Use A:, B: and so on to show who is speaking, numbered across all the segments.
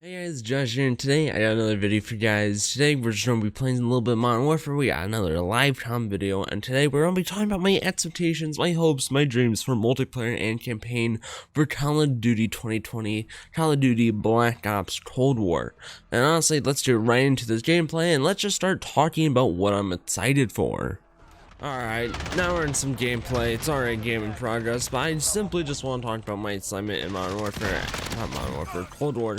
A: Hey guys, Josh here, and today I got another video for you guys. Today we're just going to be playing a little bit of Modern Warfare. We got another live com video, and today we're going to be talking about my expectations, my hopes, my dreams for multiplayer and campaign for Call of Duty 2020, Call of Duty Black Ops Cold War. And honestly, let's get right into this gameplay, and let's just start talking about what I'm excited for. Alright, now we're in some gameplay. It's already a game in progress, but I simply just want to talk about my excitement in Modern Warfare, not Modern Warfare, Cold War.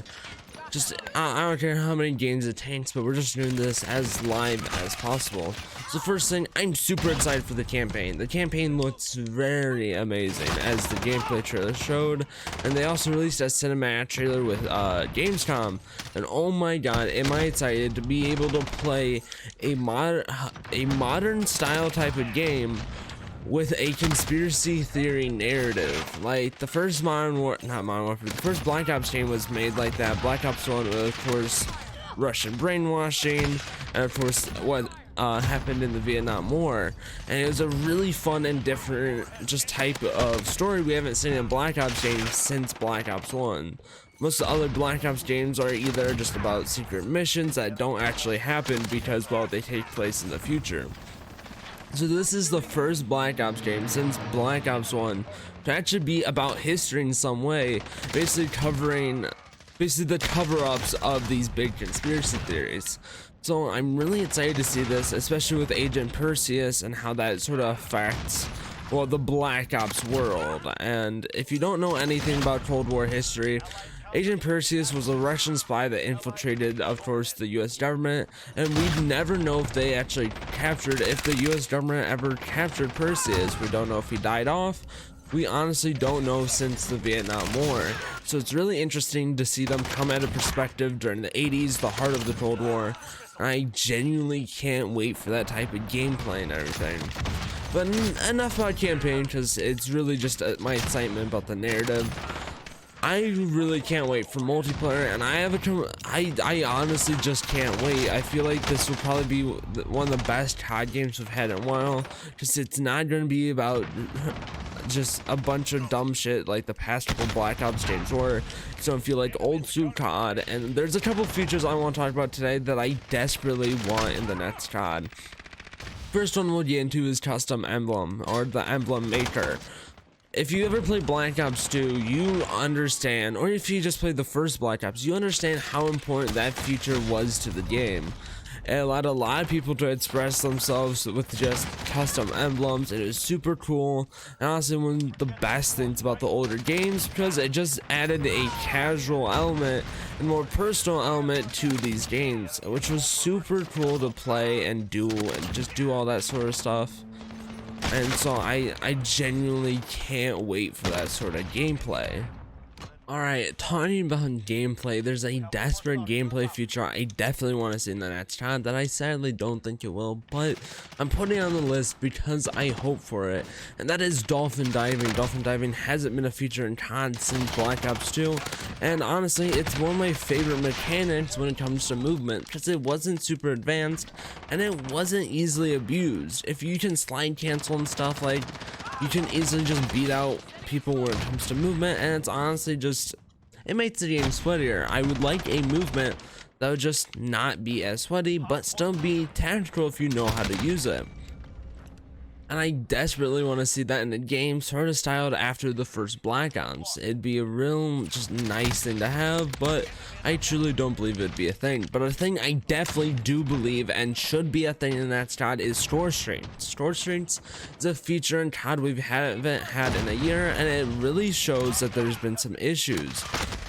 A: I don't care how many games it takes, but we're just doing this as live as possible. So first thing, I'm super excited for the campaign. The campaign looks very amazing, as the gameplay trailer showed, and they also released a cinematic trailer with Gamescom. And oh my god, am I excited to be able to play a modern style type of game with a conspiracy theory narrative. Like the first the first Black Ops game was made like that. Black Ops 1 was of course Russian brainwashing, and of course what happened in the Vietnam War, and it was a really fun and different just type of story we haven't seen in Black Ops games since Black Ops 1. Most of the other Black Ops games are either just about secret missions that don't actually happen because, well, they take place in the future. So this is the first Black Ops game since Black Ops 1 to actually be about history in some way, basically covering the cover-ups of these big conspiracy theories. So I'm really excited to see this, especially with Agent Perseus and how that sort of affects, well, the Black Ops world. And if you don't know anything about Cold War history, Agent Perseus was a Russian spy that infiltrated, of course, the US government, and we'd never know if they actually if the US government ever captured Perseus. We don't know if he died off. We honestly don't know since the Vietnam War. So it's really interesting to see them come at a perspective during the 80s, the heart of the Cold War. I genuinely can't wait for that type of gameplay and everything. But enough about campaign, because it's really just my excitement about the narrative. I really can't wait for multiplayer, and I honestly just can't wait. I feel like this will probably be one of the best COD games we've had in a while, because it's not going to be about just a bunch of dumb shit like the past couple Black Ops games were. So I feel like old school COD, and there's a couple features I want to talk about today that I desperately want in the next COD. First one we'll get into is custom emblem, or the emblem maker. If you ever played Black Ops 2, you understand, or if you just played the first Black Ops, you understand how important that feature was to the game. It allowed a lot of people to express themselves with just custom emblems. It was super cool, and honestly one of the best things about the older games, because it just added a casual element and more personal element to these games, which was super cool to play and just do all that sort of stuff. And so I genuinely can't wait for that sort of gameplay. Alright, talking about gameplay, there's a desperate gameplay feature I definitely want to see in the next COD that I sadly don't think it will, but I'm putting it on the list because I hope for it, and that is dolphin diving. Dolphin diving hasn't been a feature in COD since Black Ops 2, and honestly, it's one of my favorite mechanics when it comes to movement, because it wasn't super advanced, and it wasn't easily abused. If you can slide cancel and stuff, like, you can easily just beat out people when it comes to movement, and it's honestly just, it makes the game sweatier. I would like a movement that would just not be as sweaty, but still be tactical if you know how to use it. And I desperately want to see that in a game sort of styled after the first Black Ops. It'd be a real just nice thing to have, but I truly don't believe it'd be a thing. But a thing I definitely do believe and should be a thing in that COD is score streaks. Score streaks is a feature in COD we haven't had in a year, and it really shows that there's been some issues.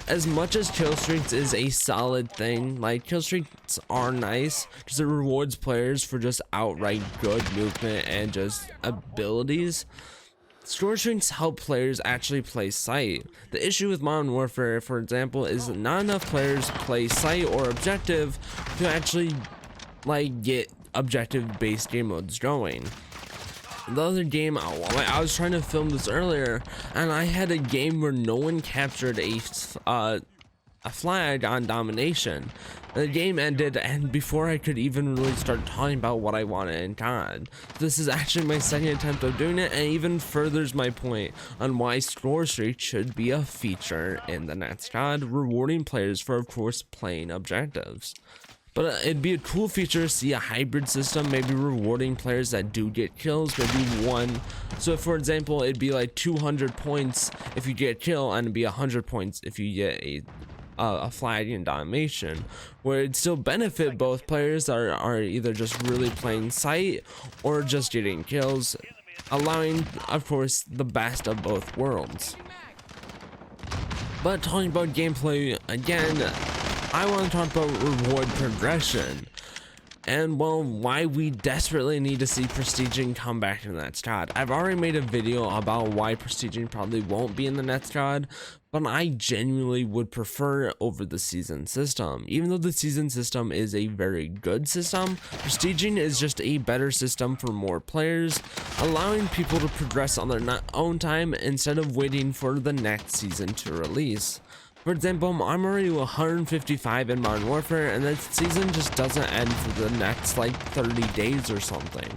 A: As much as kill streaks is a solid thing, like kill streaks are nice because it rewards players for just outright good movement and just abilities, score streaks help players actually play sight. The issue with Modern Warfare, for example, is not enough players play sight or objective to actually like get objective based game modes going. The other game, I was trying to film this earlier, and I had a game where no one captured a a flag on domination. The game ended, and before I could even really start talking about what I wanted in COD. This is actually my second attempt of doing it, and even furthers my point on why score streak should be a feature in the next COD, rewarding players for, of course, playing objectives. But it'd be a cool feature to see a hybrid system, maybe rewarding players that do get kills, maybe one. So for example, it'd be like 200 points if you get a kill, and it'd be 100 points if you get a flag in domination, where it'd still benefit both players that are either just really playing sight or just getting kills, allowing, of course, the best of both worlds. But talking about gameplay again, I want to talk about reward progression, and well, why we desperately need to see prestiging come back in the next COD. I've already made a video about why prestiging probably won't be in the next COD, but I genuinely would prefer it over the season system. Even though the season system is a very good system, prestiging is just a better system for more players, allowing people to progress on their own time instead of waiting for the next season to release. For example, I'm already 155 in Modern Warfare, and that season just doesn't end for the next like 30 days or something.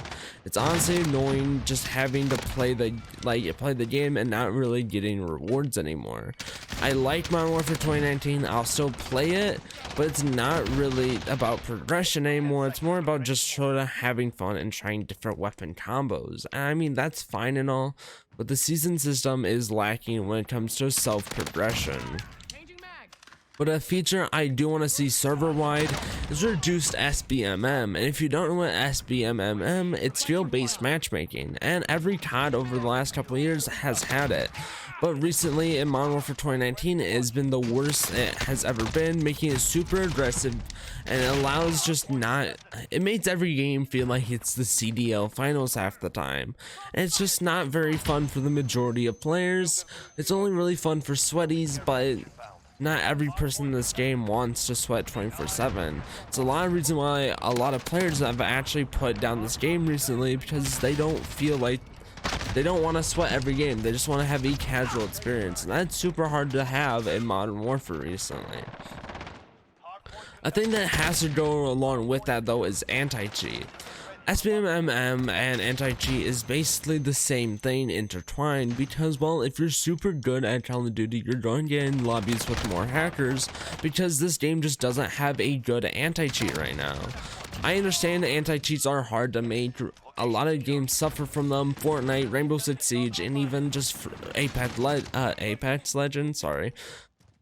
A: It's honestly annoying just having to play the game and not really getting rewards anymore. I like Modern Warfare 2019, I'll still play it, but it's not really about progression anymore. It's more about just sort of having fun and trying different weapon combos. And I mean, that's fine and all, but the season system is lacking when it comes to self-progression. But a feature I do want to see server-wide is reduced SBMM, and if you don't know what SBMM, it's skill-based matchmaking, and every COD over the last couple of years has had it. But recently in Modern Warfare 2019, it has been the worst it has ever been, making it super aggressive, and it allows it makes every game feel like it's the CDL finals half the time. And it's just not very fun for the majority of players. It's only really fun for sweaties, but not every person in this game wants to sweat 24/7. It's a lot of reason why a lot of players have actually put down this game recently, because they don't feel like they don't want to sweat every game. They just want to have a casual experience, and that's super hard to have in Modern Warfare recently. A thing that has to go along with that though is anti-cheat. SBMM and anti-cheat is basically the same thing intertwined, because well, if you're super good at Call of Duty, you're going to get in lobbies with more hackers, because this game just doesn't have a good anti-cheat right now. I understand anti-cheats are hard to make. A lot of games suffer from them. Fortnite, Rainbow Six Siege, and even just Apex Legends, sorry.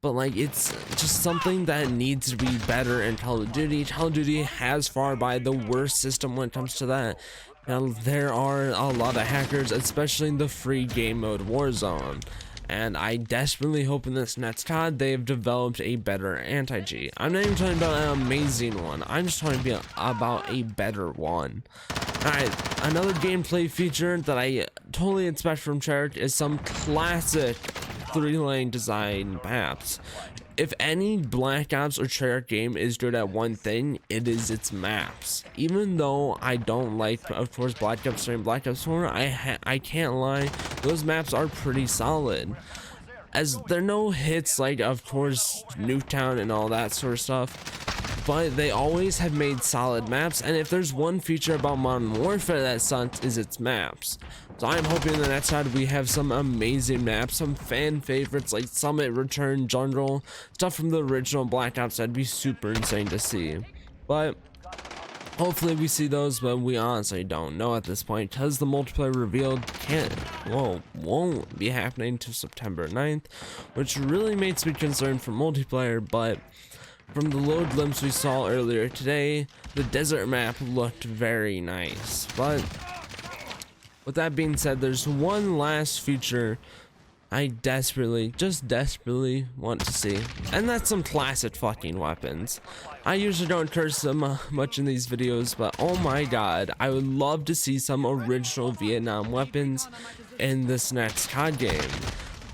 A: But like, it's just something that needs to be better in Call of Duty. Call of Duty has far by the worst system when it comes to that. Now, there are a lot of hackers, especially in the free game mode Warzone. And I desperately hope in this next COD they've developed a better anti-cheat. I'm not even talking about an amazing one, I'm just talking about a better one. Alright, another gameplay feature that I totally expect from Treyarch is some classic 3-lane design maps. If any Black Ops or Treyarch game is good at one thing, it is its maps. Even though I don't like, of course, Black Ops 3 and Black Ops 4, I can't lie, those maps are pretty solid. As they're no hits like, of course, Nuketown and all that sort of stuff, but they always have made solid maps, and if there's one feature about Modern Warfare that sucks, is its maps. So I'm hoping in the next side we have some amazing maps, some fan favorites like Summit, Return, Jungle, stuff from the original Black Ops. That'd be super insane to see. But hopefully we see those, but we honestly don't know at this point, because the multiplayer reveal won't be happening until September 9th, which really makes me concerned for multiplayer. But from the load glimpse we saw earlier today, the desert map looked very nice. But with that being said, there's one last feature I desperately want to see, and that's some classic fucking weapons. I usually don't curse them much in these videos, but oh my god, I would love to see some original Vietnam weapons in this next COD game.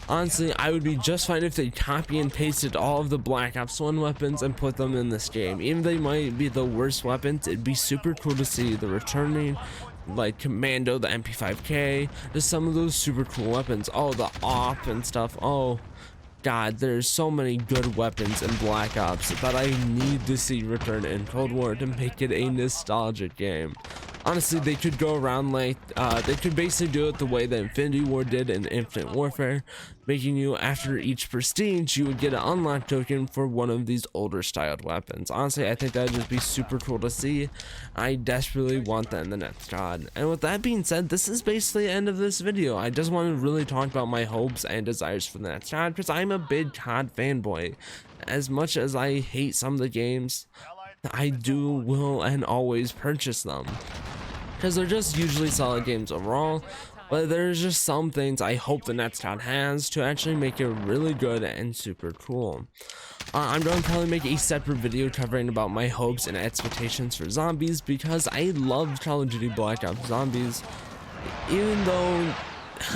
A: Honestly, I would be just fine if they copy and pasted all of the Black Ops 1 weapons and put them in this game. Even though they might be the worst weapons, it'd be super cool to see the returning, like Commando, the MP5K, just some of those super cool weapons. Oh, the AWP and stuff. Oh, God, there's so many good weapons in Black Ops that I need to see return in Cold War to make it a nostalgic game. Honestly, they could go around like, they could basically do it the way that Infinity War did in Infinite Warfare, making you, after each prestige, you would get an unlock token for one of these older styled weapons. Honestly, I think that would just be super cool to see. I desperately want that in the next COD. And with that being said, this is basically the end of this video. I just want to really talk about my hopes and desires for the next COD, because I'm a big COD fanboy. As much as I hate some of the games, I will and always purchase them, because they're just usually solid games overall. But there's just some things I hope the next COD has to actually make it really good and super cool. I'm going to probably make a separate video covering about my hopes and expectations for zombies, because I love Call of Duty Black Ops Zombies. Even though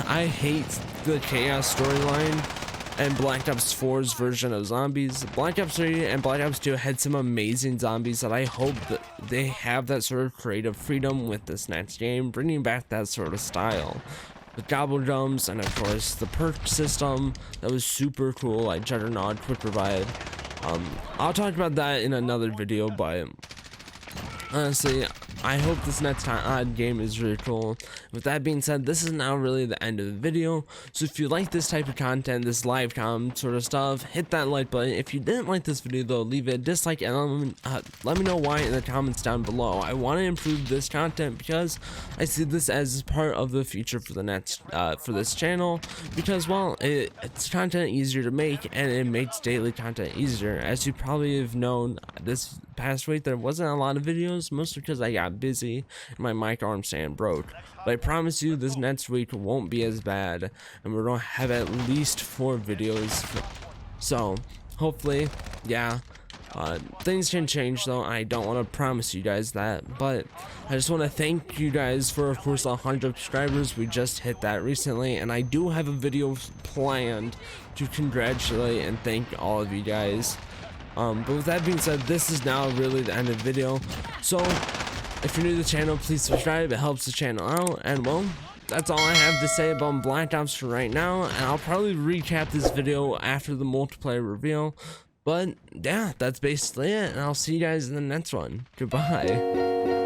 A: I hate the Chaos storyline and Black Ops 4's version of zombies, Black Ops 3 and Black Ops 2 had some amazing zombies that I hope that they have that sort of creative freedom with this next game, bringing back that sort of style. The gobble jumps, and of course the perk system that was super cool, like Juggernaut, Quick Revive. I'll talk about that in another video, but honestly, I hope this next COD game is really cool. With that being said, this is now really the end of the video. So if you like this type of content, this live com sort of stuff, hit that like button. If you didn't like this video though, leave it a dislike and let me know why in the comments down below. I want to improve this content because I see this as part of the future for the next for this channel, because well, it's content easier to make and it makes daily content easier. As you probably have known, this past week there wasn't a lot of videos, mostly because I got busy and my mic arm stand broke. But I promise you this next week won't be as bad, and we're gonna have at least 4 videos. So hopefully, yeah, things can change though. I don't want to promise you guys that, but I just want to thank you guys for, of course, 100 subscribers. We just hit that recently, and I do have a video planned to congratulate and thank all of you guys. But with that being said, this is now really the end of the video. So if you're new to the channel, please subscribe. It helps the channel out. And well, that's all I have to say about Black Ops for right now, and I'll probably recap this video after the multiplayer reveal. But yeah, that's basically it, and I'll see you guys in the next one. Goodbye.